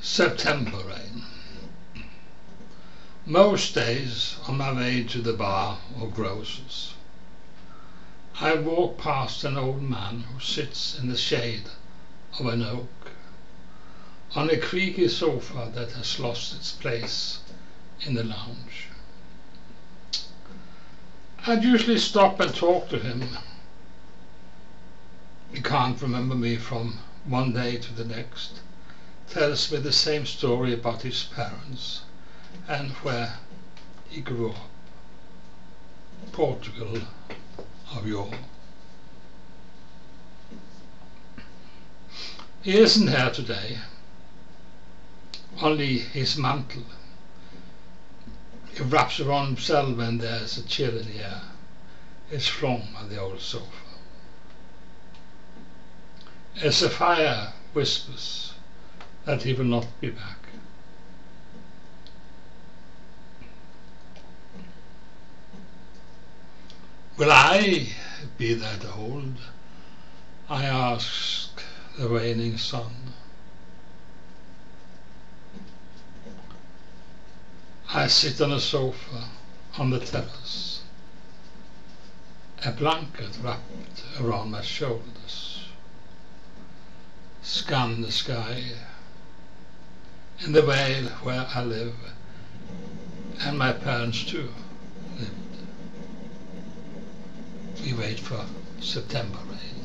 September rain. Most days on my way to the bar or grocer's, I walk past an old man who sits in the shade of an oak on a creaky sofa that has lost its place in the lounge. I'd usually stop and talk to him. He can't remember me from one day to the next, tells me the same story about his parents and where he grew up. Portugal of yore. He isn't here today, only his mantle. He wraps around himself when there's a chill in the air. It's flung on the old sofa. As the fire whispers that he will not be back. Will I be that old? I ask the waning sun. I sit on a sofa on the terrace, a blanket wrapped around my shoulders, scan the sky in the vale where I live, and my parents too lived. We wait for September rain.